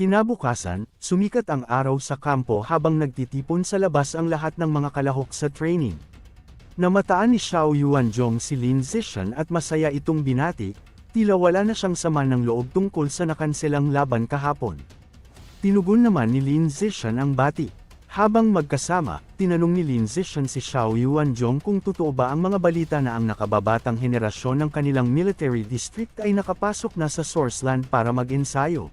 Kinabukasan, sumikat ang araw sa kampo habang nagtitipon sa labas ang lahat ng mga kalahok sa training. Namataan ni Xiao Yuanzhong si Lin Zishan at masaya itong binati, tila wala na siyang sama ng loob tungkol sa nakanselang laban kahapon. Tinugon naman ni Lin Zishan ang bati. Habang magkasama, tinanong ni Lin Zishan si Xiao Yuanzhong kung totoo ba ang mga balita na ang nakababatang henerasyon ng kanilang military district ay nakapasok na sa Sourceland para mag-ensayo.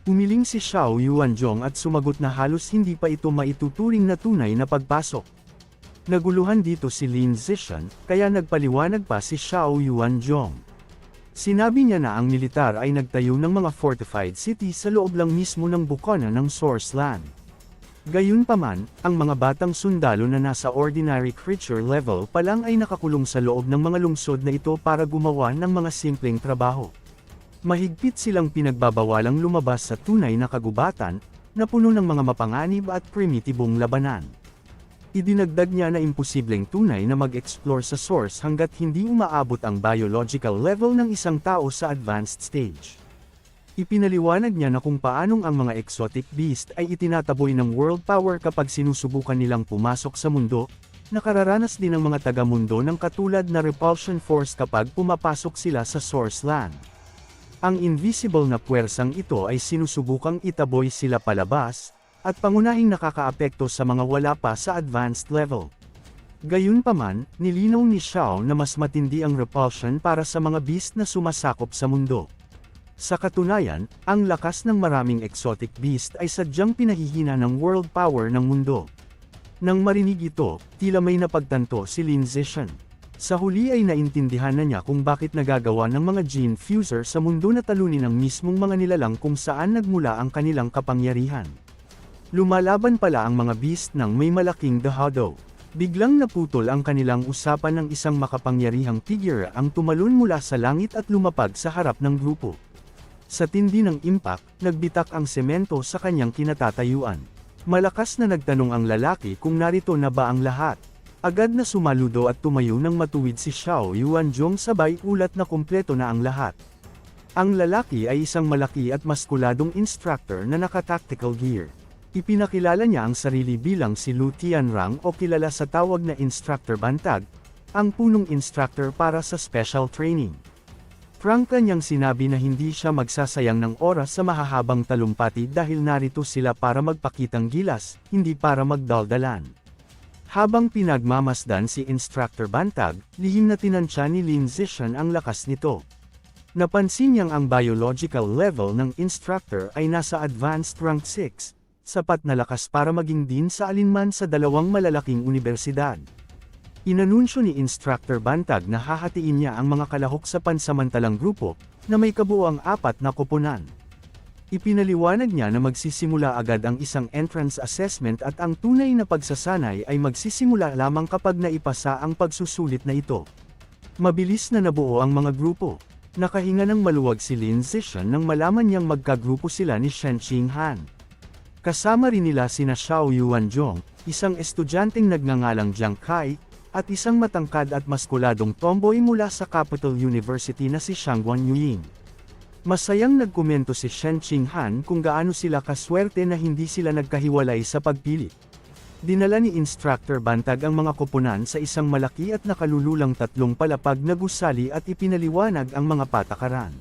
Umiling si Xiao Yuanzhong at sumagot na halos hindi pa ito maituturing na tunay na pagpasok. Naguluhan dito si Lin Zishan, kaya nagpaliwanag pa si Xiao Yuanzhong. Sinabi niya na ang militar ay nagtayo ng mga fortified city sa loob lang mismo ng bukana ng Sourceland. Gayunpaman, ang mga batang sundalo na nasa ordinary creature level pa lang ay nakakulong sa loob ng mga lungsod na ito para gumawa ng mga simpleng trabaho. Mahigpit silang pinagbabawalang lumabas sa tunay na kagubatan, na puno ng mga mapanganib at primitibong labanan. Idinagdag niya na imposibleng tunay na mag-explore sa source hanggat hindi umaabot ang biological level ng isang tao sa advanced stage. Ipinaliwanag niya na kung paanong ang mga exotic beast ay itinataboy ng world power kapag sinusubukan nilang pumasok sa mundo, nakararanas din ng mga taga-mundo ng katulad na repulsion force kapag pumapasok sila sa source land. Ang invisible na puwersang ito ay sinusubukang itaboy sila palabas, at pangunahing nakakaapekto sa mga wala pa sa advanced level. Gayunpaman, nilinaw ni Xiao na mas matindi ang repulsion para sa mga beast na sumasakop sa mundo. Sa katunayan, ang lakas ng maraming exotic beast ay sadyang pinahihina ng world power ng mundo. Nang marinig ito, tila may napagtanto si Lin Zishan. Sa huli ay naintindihan na niya kung bakit nagagawa ng mga gene fuser sa mundo na talunin ang mismong mga nilalang kung saan nagmula ang kanilang kapangyarihan. Lumalaban pala ang mga beast ng may malaking dahado. Biglang naputol ang kanilang usapan ng isang makapangyarihang figure ang tumalon mula sa langit at lumapag sa harap ng grupo. Sa tindi ng impact, nagbitak ang semento sa kanyang kinatatayuan. Malakas na nagtanong ang lalaki kung narito na ba ang lahat. Agad na sumaludo at tumayo ng matuwid si Xiao Yuanzhong sabay ulat na kumpleto na ang lahat. Ang lalaki ay isang malaki at maskuladong instructor na naka-tactical gear. Ipinakilala niya ang sarili bilang si Lu Tianrang o kilala sa tawag na Instructor Bantag, ang punong instructor para sa special training. Prangka niyang sinabi na hindi siya magsasayang ng oras sa mahahabang talumpati dahil narito sila para magpakitang gilas, hindi para magdaldalan. Habang pinagmamasdan si Instructor Bantag, lihim na tinansya ni Lin Zishan ang lakas nito. Napansin niyang ang biological level ng instructor ay nasa advanced rank 6, sapat na lakas para maging dean sa alinman sa dalawang malalaking universidad. Inanunsyo ni Instructor Bantag na hahatiin niya ang mga kalahok sa pansamantalang grupo, na may kabuuang 4 na koponan. Ipinaliwanag niya na magsisimula agad ang isang entrance assessment at ang tunay na pagsasanay ay magsisimula lamang kapag naipasa ang pagsusulit na ito. Mabilis na nabuo ang mga grupo. Nakahinga ng maluwag si Lin Zishan nang malaman niyang magkagrupo sila ni Shen Qinghan. Kasama rin nila sina Xiao Yuanzhong, isang estudyanteng nagngangalang Jiang Kai, at isang matangkad at maskuladong tomboy mula sa Capital University na si Shangguan Yuying. Masayang nagkomento si Shen Qinghan kung gaano sila kaswerte na hindi sila nagkahiwalay sa pagpili. Dinala ni Instructor Bantag ang mga koponan sa isang malaki at nakalululang 3 palapag na gusali at ipinaliwanag ang mga patakaran.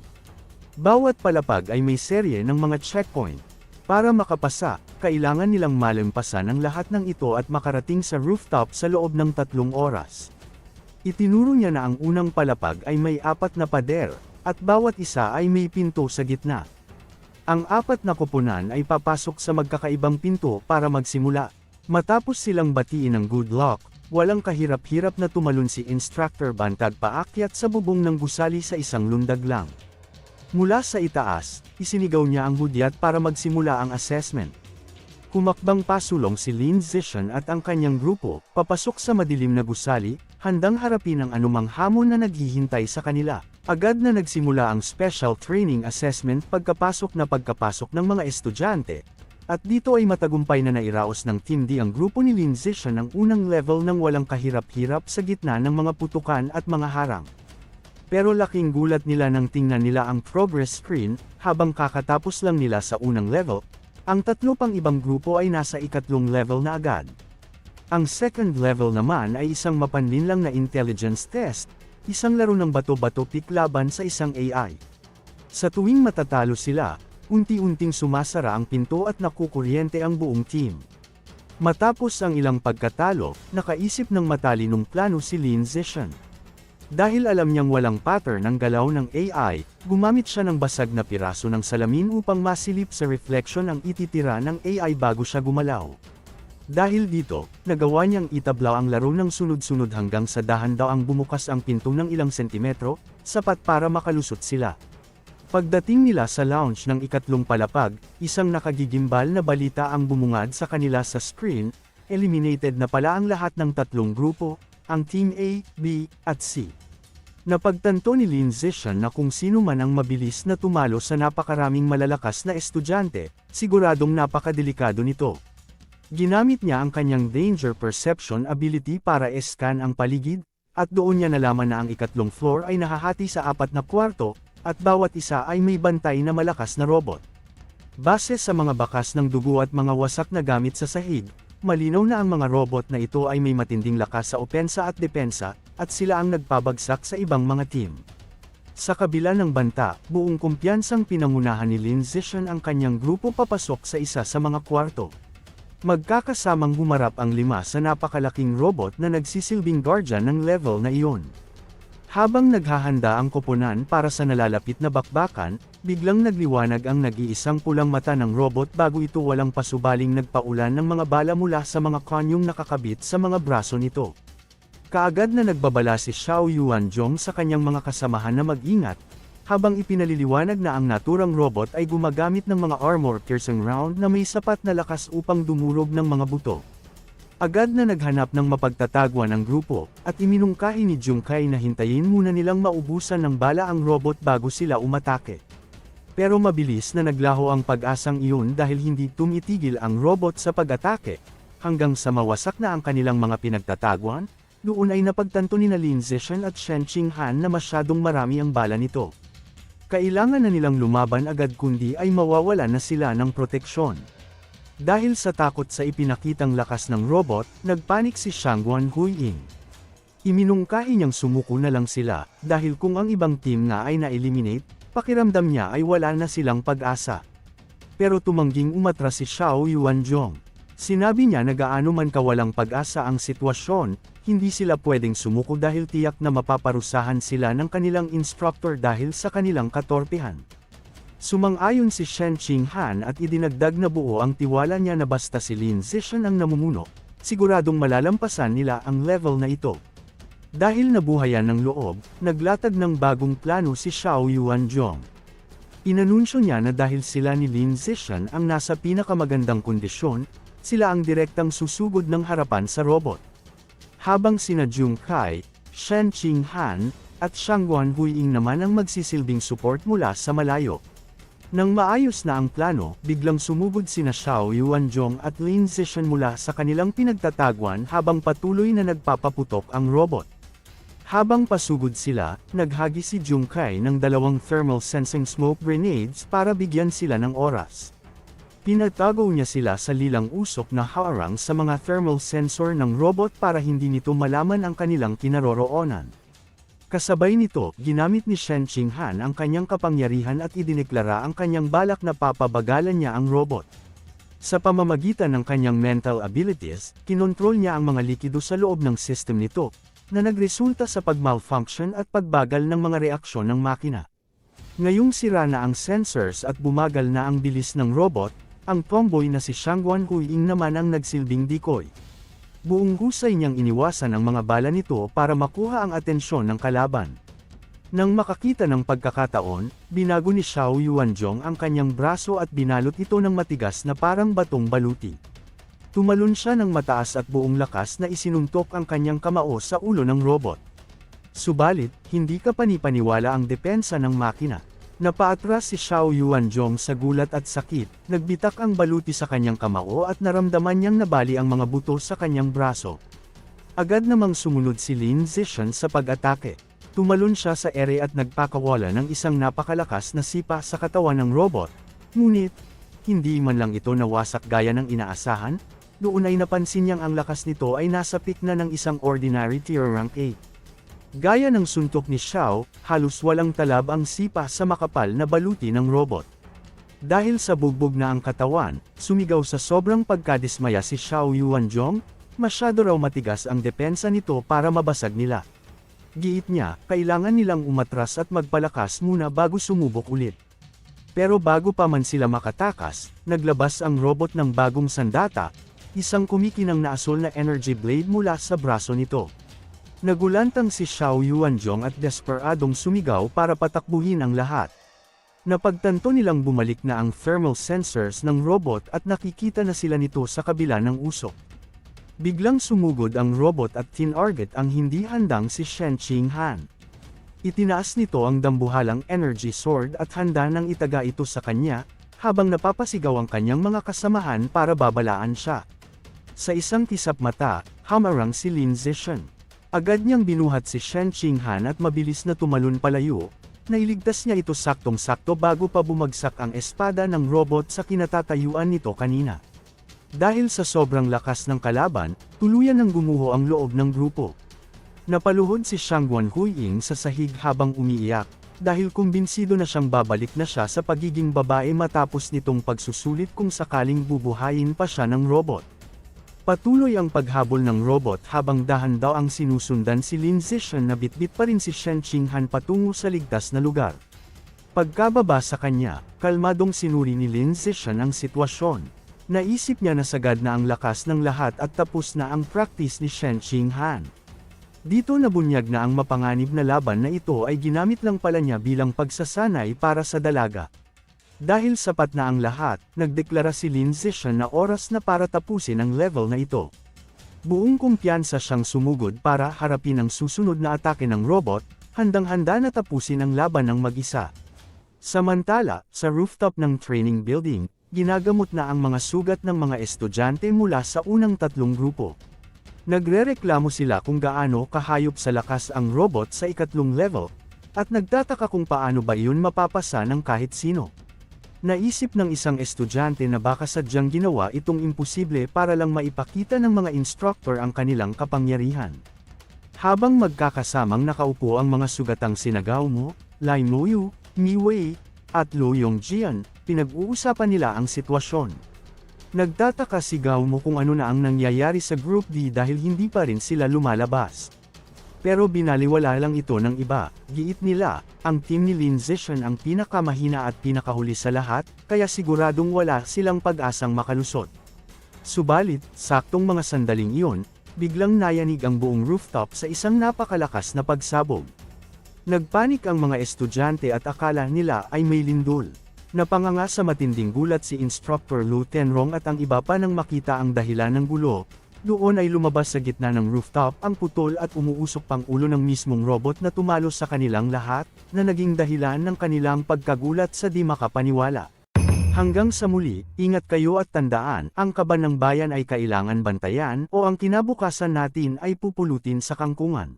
Bawat palapag ay may serye ng mga checkpoint. Para makapasa, kailangan nilang malampasan ang lahat ng ito at makarating sa rooftop sa loob ng 3 oras. Itinuro niya na ang unang palapag ay may 4 na pader, at bawat isa ay may pinto sa gitna. Ang 4 na koponan ay papasok sa magkakaibang pinto para magsimula. Matapos silang batiin ng good luck, walang kahirap-hirap na tumalon si Instructor Bantag paakyat sa bubong ng gusali sa isang lundag lang. Mula sa itaas, isinigaw niya ang hudyat para magsimula ang assessment. Humakbang pasulong si Lin Zishan at ang kanyang grupo, papasok sa madilim na gusali, handang harapin ang anumang hamon na naghihintay sa kanila. Agad na nagsimula ang special training assessment pagkapasok ng mga estudyante, at dito ay matagumpay na nairaos ng Team D ang grupo ni Lin Zishan ang unang level ng walang kahirap-hirap sa gitna ng mga putukan at mga harang. Pero laking gulat nila nang tingnan nila ang progress screen, habang kakatapos lang nila sa unang level, ang tatlo pang ibang grupo ay nasa ikatlong level na agad. Ang second level naman ay isang mapanlinlang na intelligence test, isang laro ng bato-bato pick laban sa isang AI. Sa tuwing matatalo sila, unti-unting sumasara ang pinto at nakukuryente ang buong team. Matapos ang ilang pagkatalo, nakaisip ng matalinong plano si Lin Zishan. Dahil alam niyang walang pattern ang galaw ng AI, gumamit siya ng basag na piraso ng salamin upang masilip sa reflection ang ititira ng AI bago siya gumalaw. Dahil dito, nagawa niyang itablaw ang laro ng sunod-sunod hanggang sa dahan-daang bumukas ang pinto ng ilang sentimetro, sapat para makalusot sila. Pagdating nila sa lounge ng ikatlong palapag, isang nakagigimbal na balita ang bumungad sa kanila sa screen, eliminated na pala ang lahat ng tatlong grupo, ang Team A, B, at C. Napagtanto ni Lin Zishan na kung sino man ang mabilis na tumalo sa napakaraming malalakas na estudyante, siguradong napakadelikado nito. Ginamit niya ang kanyang danger perception ability para scan ang paligid, at doon niya nalaman na ang ikatlong floor ay nahahati sa 4 na kwarto, at bawat isa ay may bantay na malakas na robot. Base sa mga bakas ng dugo at mga wasak na gamit sa sahig, malinaw na ang mga robot na ito ay may matinding lakas sa opensa at depensa, at sila ang nagpabagsak sa ibang mga team. Sa kabila ng banta, buong kumpiyansang pinangunahan ni Lin Zishan ang kanyang grupo papasok sa isa sa mga kwarto. Magkakasamang humarap ang 5 sa napakalaking robot na nagsisilbing guardian ng level na iyon. Habang naghahanda ang koponan para sa nalalapit na bakbakan, biglang nagliwanag ang nag-iisang pulang mata ng robot bago ito walang pasubaling nagpaulan ng mga bala mula sa mga kanyong nakakabit sa mga braso nito. Kaagad na nagbabala si Xiao Yuanzhong sa kanyang mga kasamahan na mag-ingat, habang ipinaliliwanag na ang naturang robot ay gumagamit ng mga armor-piercing round na may sapat na lakas upang dumurog ng mga buto. Agad na naghanap ng mapagtatagwan ang grupo, at iminungkahi ni Junkai na hintayin muna nilang maubusan ng bala ang robot bago sila umatake. Pero mabilis na naglaho ang pag-asang iyon dahil hindi tumitigil ang robot sa pag-atake, hanggang sa mawasak na ang kanilang mga pinagtatagwan, doon ay napagtanto ni Lin Zishan at Shen Qinghan na masyadong marami ang bala nito. Kailangan na nilang lumaban agad kundi ay mawawala na sila ng proteksyon. Dahil sa takot sa ipinakitang lakas ng robot, nagpanik si Shangguan Huiying. Iminungkahi niyang sumuko na lang sila, dahil kung ang ibang team nga ay na-eliminate, pakiramdam niya ay wala na silang pag-asa. Pero tumangging umatras si Xiao Yuanzhong. Sinabi niya na gaano man kawalang pag-asa ang sitwasyon, hindi sila pwedeng sumuko dahil tiyak na mapaparusahan sila ng kanilang instructor dahil sa kanilang katorpehan. Sumang-ayon si Shen Qinghan at idinagdag na buo ang tiwala niya na basta si Lin Zishan ang namumuno, siguradong malalampasan nila ang level na ito. Dahil nabuhayan ng loob, naglatag ng bagong plano si Xiao Yuanzhong. Inanunsyo niya na dahil sila ni Lin Zishan ang nasa pinakamagandang kondisyon, sila ang direktang susugod ng harapan sa robot. Habang sina Junkai, Shen Qinghan, at Shangguan Huiying naman ang magsisilbing support mula sa malayo. Nang maayos na ang plano, biglang sumugod sina Xiao Yuanzhong at Lin Zishan mula sa kanilang pinagtatagwan habang patuloy na nagpapaputok ang robot. Habang pasugod sila, naghagi si Junkai ng 2 thermal sensing smoke grenades para bigyan sila ng oras. Pinatago niya sila sa lilang usok na harang sa mga thermal sensor ng robot para hindi nito malaman ang kanilang kinaroroonan. Kasabay nito, ginamit ni Shen Qinghan ang kanyang kapangyarihan at idineklara ang kanyang balak na papabagalan niya ang robot. Sa pamamagitan ng kanyang mental abilities, kinontrol niya ang mga likido sa loob ng system nito, na nagresulta sa pag-malfunction at pagbagal ng mga reaksyon ng makina. Ngayong sira na ang sensors at bumagal na ang bilis ng robot, ang tomboy na si Shangguan Huiying naman ang nagsilbing decoy. Buong husay niyang iniwasan ang mga bala nito para makuha ang atensyon ng kalaban. Nang makakita ng pagkakataon, binago ni Xiao Yuanzhong ang kanyang braso at binalot ito ng matigas na parang batong baluti. Tumalon siya ng mataas at buong lakas na isinuntok ang kanyang kamao sa ulo ng robot. Subalit, hindi kapanipaniwala ang depensa ng makina. Napaatras si Xiao Yuanzhong sa gulat at sakit, nagbitak ang baluti sa kanyang kamao at naramdaman niyang nabali ang mga buto sa kanyang braso. Agad namang sumunod si Lin Zishan sa pag-atake. Tumalon siya sa ere at nagpakawala ng isang napakalakas na sipa sa katawan ng robot. Ngunit, hindi man lang ito nawasak gaya ng inaasahan, noon ay napansin niyang ang lakas nito ay nasa peak na ng isang ordinary tier rank 8. Gaya ng suntok ni Xiao, halos walang talab ang sipa sa makapal na baluti ng robot. Dahil sa bugbog na ang katawan, sumigaw sa sobrang pagkadismaya si Xiao Yuanzhong, masyado raw matigas ang depensa nito para mabasag nila. Giit niya, kailangan nilang umatras at magpalakas muna bago sumubok ulit. Pero bago pa man sila makatakas, naglabas ang robot ng bagong sandata, isang kumikinang na asol na energy blade mula sa braso nito. Nagulantang si Xiao Yuanzhong at desperadong sumigaw para patakbuhin ang lahat. Napagtanto nilang bumalik na ang thermal sensors ng robot at nakikita na sila nito sa kabila ng usok. Biglang sumugod ang robot at tinarget ang hindi handang si Shen Qinghan. Itinaas nito ang dambuhalang energy sword at handa nang itaga ito sa kanya, habang napapasigaw ang kanyang mga kasamahan para babalaan siya. Sa isang kisap mata, hamarang si Lin Zishan. Agad niyang binuhat si Shen Qinghan at mabilis na tumalon palayo. Nailigtas niya ito saktong-sakto bago pa bumagsak ang espada ng robot sa kinatatayuan nito kanina. Dahil sa sobrang lakas ng kalaban, tuluyan nang gumuho ang loob ng grupo. Napaluhod si Shangguan Huiying sa sahig habang umiiyak, dahil kumbinsido na siyang babalik na siya sa pagiging babae matapos nitong pagsusulit kung sakaling bubuhayin pa siya ng robot. Patuloy ang paghabol ng robot habang dahan-daw ang sinusundan si Lin Zishan na bitbit pa rin si Shen Qinghan patungo sa ligtas na lugar. Pagkababa sa kanya, kalmadong sinuri ni Lin Zishan ang sitwasyon. Naisip niya na sagad na ang lakas ng lahat at tapos na ang practice ni Shen Qinghan. Dito nabunyag na ang mapanganib na laban na ito ay ginamit lang pala niya bilang pagsasanay para sa dalaga. Dahil sapat na ang lahat, nagdeklara si Lin Zishan na oras na para tapusin ang level na ito. Buong kumpiyansa siyang sumugod para harapin ang susunod na atake ng robot, handang-handa na tapusin ang laban ng mag-isa. Samantala, sa rooftop ng training building, ginagamot na ang mga sugat ng mga estudyante mula sa unang tatlong grupo. Nagrereklamo sila kung gaano kahayop sa lakas ang robot sa ikatlong level, at nagtataka kung paano ba iyon mapapasa ng kahit sino. Naisip ng isang estudyante na baka sadyang ginawa itong imposible para lang maipakita ng mga instructor ang kanilang kapangyarihan. Habang magkakasamang nakaupo ang mga sugatang sina Gao Mo, Lai Moyu, Mi Wei, at Luo Yongjian, pinag-uusapan nila ang sitwasyon. Nagtataka si Gao Mo kung ano na ang nangyayari sa Group D dahil hindi pa rin sila lumalabas. Pero binaliwala lang ito ng iba. Giit nila, ang team ni Lin Zishan ang pinakamahina at pinakahuli sa lahat, kaya siguradong wala silang pag-asang makalusot. Subalit, saktong mga sandaling iyon, biglang nayanig ang buong rooftop sa isang napakalakas na pagsabog. Nagpanik ang mga estudyante at akala nila ay may lindol. Napanganga sa matinding gulat si Instructor Lu Tenrong at ang iba pa nang makita ang dahilan ng gulo. Doon ay lumabas sa gitna ng rooftop ang putol at umuusok pang ulo ng mismong robot na tumalo sa kanilang lahat, na naging dahilan ng kanilang pagkagulat sa di makapaniwala. Hanggang sa muli, ingat kayo at tandaan, ang kaban ng bayan ay kailangan bantayan o ang kinabukasan natin ay pupulutin sa kangkungan.